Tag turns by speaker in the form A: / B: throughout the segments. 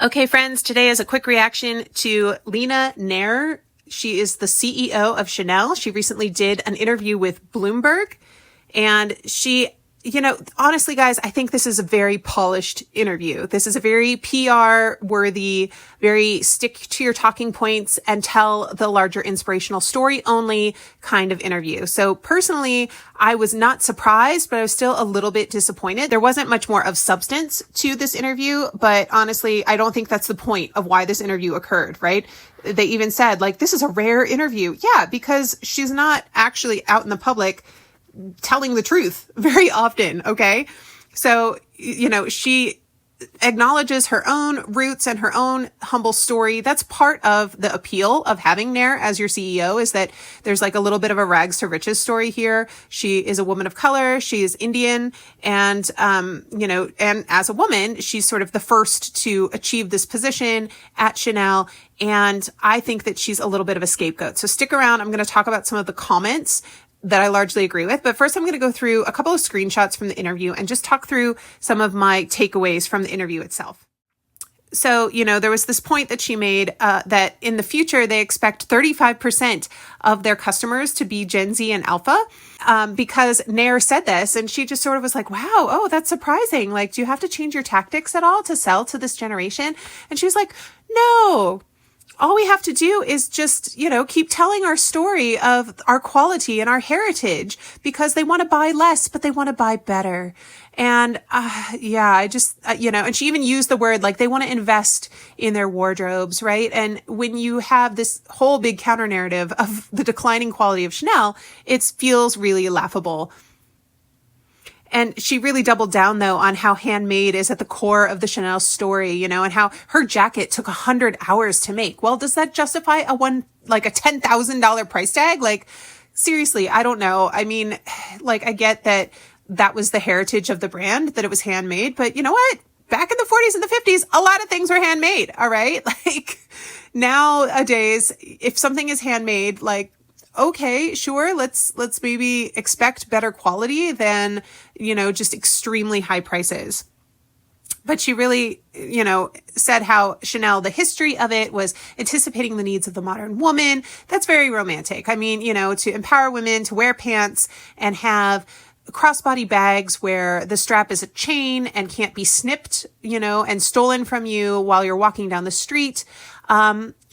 A: Okay, friends, today is a quick reaction to LEENA NAIR. She is the CEO of Chanel. She recently did an interview with Bloomberg, and honestly, guys, I think this is a very polished interview. This is a very PR worthy, very stick to your talking points and tell the larger inspirational story only kind of interview. So personally, I was not surprised, but I was still a little bit disappointed. There wasn't much more of substance to this interview, but honestly, I don't think that's the point of why this interview occurred, right? They even said, this is a rare interview. Yeah, because she's not actually out in the public telling the truth very often. Okay. So, she acknowledges her own roots and her own humble story. That's part of the appeal of having Nair as your CEO, is that there's a little bit of a rags to riches story here. She is a woman of color. She is Indian. And, and as a woman, she's sort of the first to achieve this position at Chanel. And I think that she's a little bit of a scapegoat. So stick around. I'm going to talk about some of the comments that I largely agree with. But first, I'm going to go through a couple of screenshots from the interview and just talk through some of my takeaways from the interview itself. So, there was this point that she made that in the future, they expect 35% of their customers to be Gen Z and Alpha, because Nair said this, and she just sort of was like, wow, oh, that's surprising. Do you have to change your tactics at all to sell to this generation? And she was like, no. All we have to do is just, keep telling our story of our quality and our heritage, because they want to buy less, but they want to buy better. And, and she even used the word, they want to invest in their wardrobes, right? And when you have this whole big counter narrative of the declining quality of Chanel, it feels really laughable. And she really doubled down, though, on how handmade is at the core of the Chanel story, and how her jacket took 100 hours to make. Well, does that justify a $10,000 price tag? Seriously, I don't know. I mean, I get that was the heritage of the brand, that it was handmade. But you know what? Back in the 40s and the 50s, a lot of things were handmade. All right. Nowadays, if something is handmade, okay, sure. Let's maybe expect better quality than, just extremely high prices. But she really, said how Chanel, the history of it was anticipating the needs of the modern woman. That's very romantic. I mean, to empower women to wear pants and have crossbody bags where the strap is a chain and can't be snipped, and stolen from you while you're walking down the street.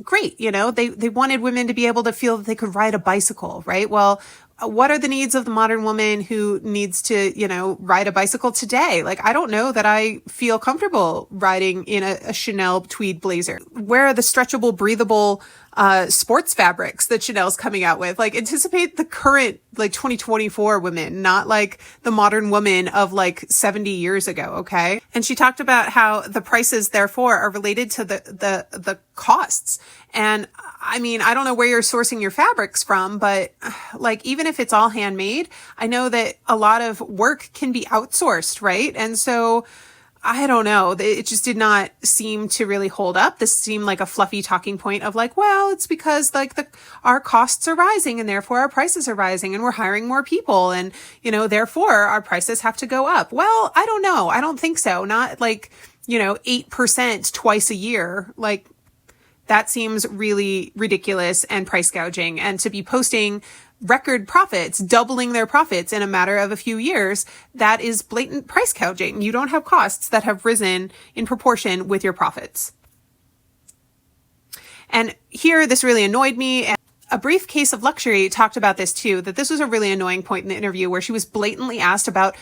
A: Great. They wanted women to be able to feel that they could ride a bicycle, right? Well, what are the needs of the modern woman who needs to, ride a bicycle today? I don't know that I feel comfortable riding in a Chanel tweed blazer. Where are the stretchable, breathable, sports fabrics that Chanel's coming out with? Anticipate the current, 2024 women, not the modern woman of 70 years ago. Okay. And she talked about how the prices, therefore, are related to the costs. And I mean, I don't know where you're sourcing your fabrics from, but even if it's all handmade, I know that a lot of work can be outsourced, right? And so I don't know. It just did not seem to really hold up. This seemed like a fluffy talking point of well, it's because our costs are rising and therefore our prices are rising and we're hiring more people and, therefore our prices have to go up. Well, I don't know. I don't think so. Not 8% twice a year. That seems really ridiculous and price gouging. And to be posting record profits, doubling their profits in a matter of a few years, that is blatant price gouging. You don't have costs that have risen in proportion with your profits. And here, this really annoyed me. And A Brief Case of Luxury talked about this too, that this was a really annoying point in the interview where she was blatantly asked about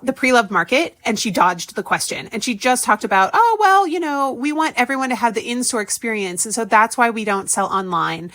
A: the pre-loved market and she dodged the question. And she just talked about, oh, well, we want everyone to have the in-store experience. And so that's why we don't sell online.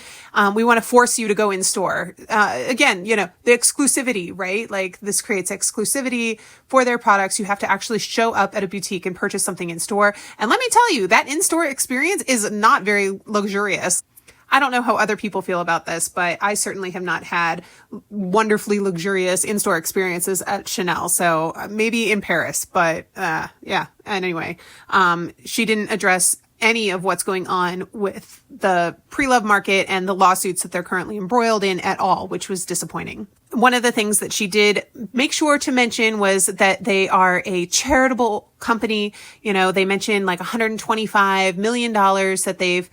A: We want to force you to go in store. Again, the exclusivity, right? This creates exclusivity for their products. You have to actually show up at a boutique and purchase something in store. And let me tell you, that in-store experience is not very luxurious. I don't know how other people feel about this, but I certainly have not had wonderfully luxurious in-store experiences at Chanel. So maybe in Paris, but yeah. Anyway, she didn't address any of what's going on with the pre-love market and the lawsuits that they're currently embroiled in at all, which was disappointing. one of the things that she did make sure to mention was that they are a charitable company. You know, they mentioned like $125 million that they've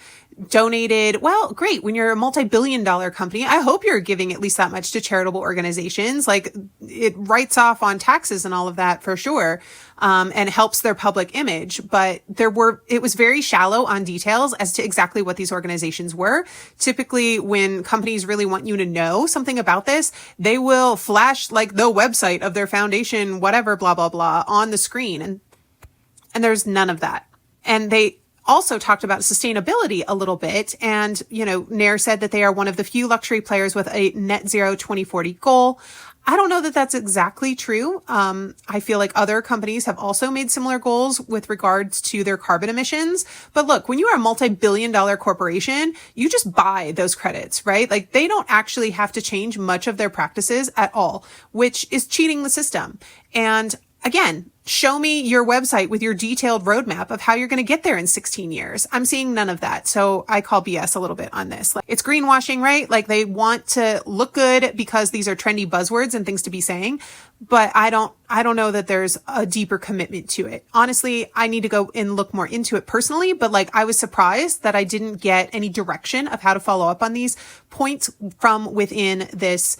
A: donated. Well, great. When you're a multi-billion-dollar company, I hope you're giving at least that much to charitable organizations. Like, it writes off on taxes and all of that for sure. And helps their public image. But it was very shallow on details as to exactly what these organizations were. Typically, when companies really want you to know something about this, they will flash like the website of their foundation, whatever, blah, blah, blah, on the screen. And there's none of that. And they also talked about sustainability a little bit. And, you know, Nair said that they are one of the few luxury players with a net zero 2040 goal. I don't know that that's exactly true. I feel like other companies have also made similar goals with regards to their carbon emissions. But look, when you are a multi-billion-dollar corporation, you just buy those credits, right? Like, they don't actually have to change much of their practices at all, which is cheating the system. And again, show me your website with your detailed roadmap of how you're going to get there in 16 years. I'm seeing none of that. So I call BS a little bit on this. Like, it's greenwashing, right? Like, they want to look good because these are trendy buzzwords and things to be saying. But I don't know that there's a deeper commitment to it. Honestly, I need to go and look more into it personally. But like, I was surprised that I didn't get any direction of how to follow up on these points from within this,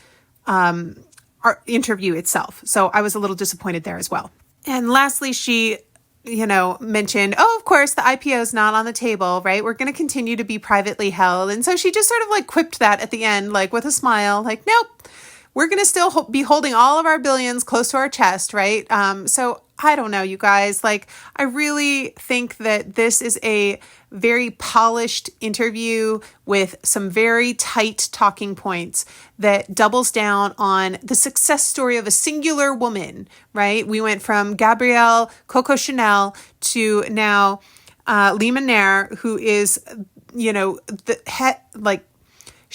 A: our interview itself. So I was a little disappointed there as well. And lastly, she, mentioned, of course, the IPO is not on the table, right? We're going to continue to be privately held. And so she just sort of like quipped that at the end, like with a smile, like, nope, we're going to still be holding all of our billions close to our chest, right? So I don't know, you guys, like, I really think that this is a very polished interview with some very tight talking points that doubles down on the success story of a singular woman, right? We went from Gabrielle Coco Chanel to now LEENA NAIR, who is, the head, like,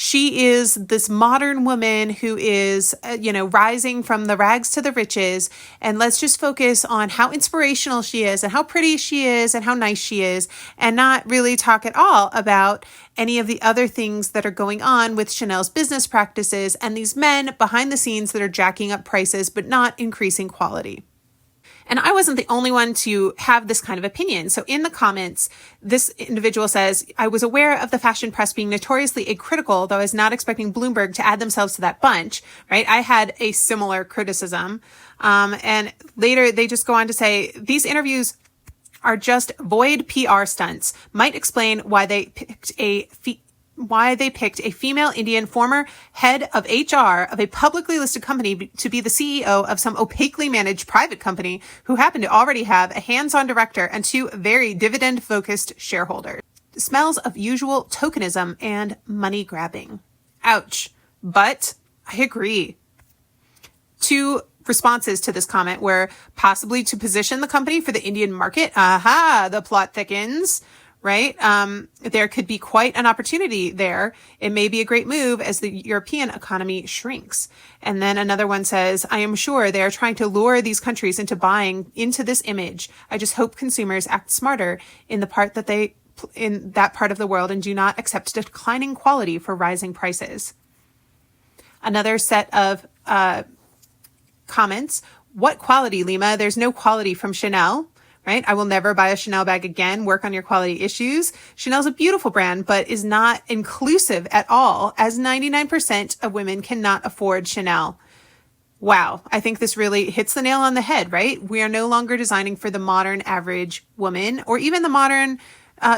A: she is this modern woman who is, rising from the rags to the riches. And let's just focus on how inspirational she is and how pretty she is and how nice she is, and not really talk at all about any of the other things that are going on with Chanel's business practices and these men behind the scenes that are jacking up prices but not increasing quality. And I wasn't the only one to have this kind of opinion. So in the comments, this individual says, I was aware of the fashion press being notoriously acritical, though I was not expecting Bloomberg to add themselves to that bunch, right? I had a similar criticism. And later they just go on to say, these interviews are just void PR stunts. Might explain why they picked a female Indian former head of HR of a publicly listed company to be the CEO of some opaquely managed private company who happened to already have a hands-on director and two very dividend-focused shareholders. Smells of usual tokenism and money grabbing. Ouch. But I agree. Two responses to this comment were possibly to position the company for the Indian market. Aha, the plot thickens. Right? There could be quite an opportunity there. It may be a great move as the European economy shrinks. And then another one says, I am sure they are trying to lure these countries into buying into this image. I just hope consumers act smarter in that part of the world and do not accept declining quality for rising prices. Another set of comments. What quality, Lima? There's no quality from Chanel. Right? I will never buy a Chanel bag again. Work on your quality issues. Chanel's a beautiful brand, but is not inclusive at all, as 99% of women cannot afford Chanel. Wow. I think this really hits the nail on the head, right? We are no longer designing for the modern average woman or even the modern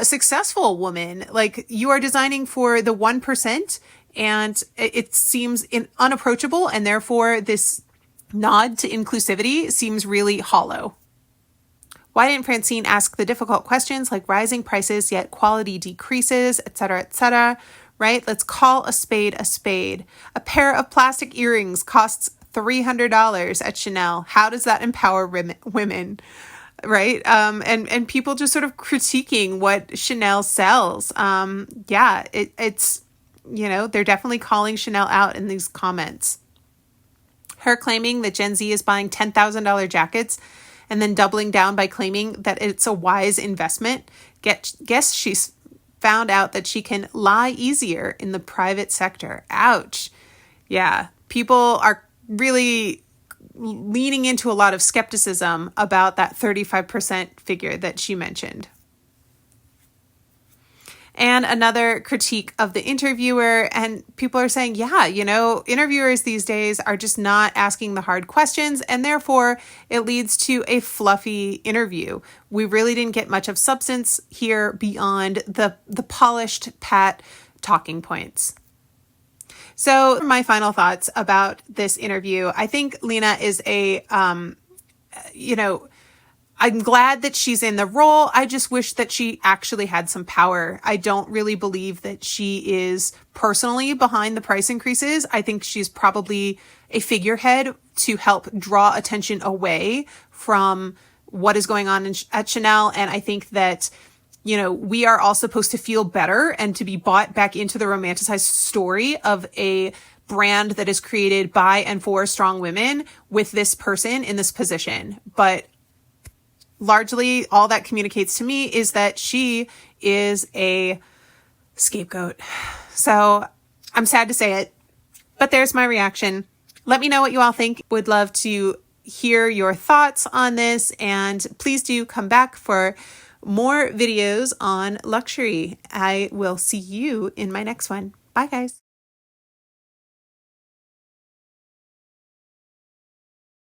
A: successful woman. Like, you are designing for the 1%, and it seems unapproachable. And therefore this nod to inclusivity seems really hollow. Why didn't Francine ask the difficult questions like rising prices, yet quality decreases, et cetera, right? Let's call a spade a spade. A pair of plastic earrings costs $300 at Chanel. How does that empower women, right? And people just sort of critiquing what Chanel sells. It's, they're definitely calling Chanel out in these comments. Her claiming that Gen Z is buying $10,000 jackets and then doubling down by claiming that it's a wise investment. Guess she's found out that she can lie easier in the private sector. Ouch. Yeah, people are really leaning into a lot of skepticism about that 35% figure that she mentioned. And another critique of the interviewer, and people are saying, yeah, interviewers these days are just not asking the hard questions, and therefore it leads to a fluffy interview. We really didn't get much of substance here beyond the polished, pat talking points. So my final thoughts about this interview, I think Leena is I'm glad that she's in the role. I just wish that she actually had some power. I don't really believe that she is personally behind the price increases. I think she's probably a figurehead to help draw attention away from what is going on at Chanel. And I think that, we are all supposed to feel better and to be bought back into the romanticized story of a brand that is created by and for strong women with this person in this position. But largely, all that communicates to me is that she is a scapegoat. So I'm sad to say it, but there's my reaction. Let me know what you all think. Would love to hear your thoughts on this, and please do come back for more videos on luxury. I will see you in my next one. Bye, guys.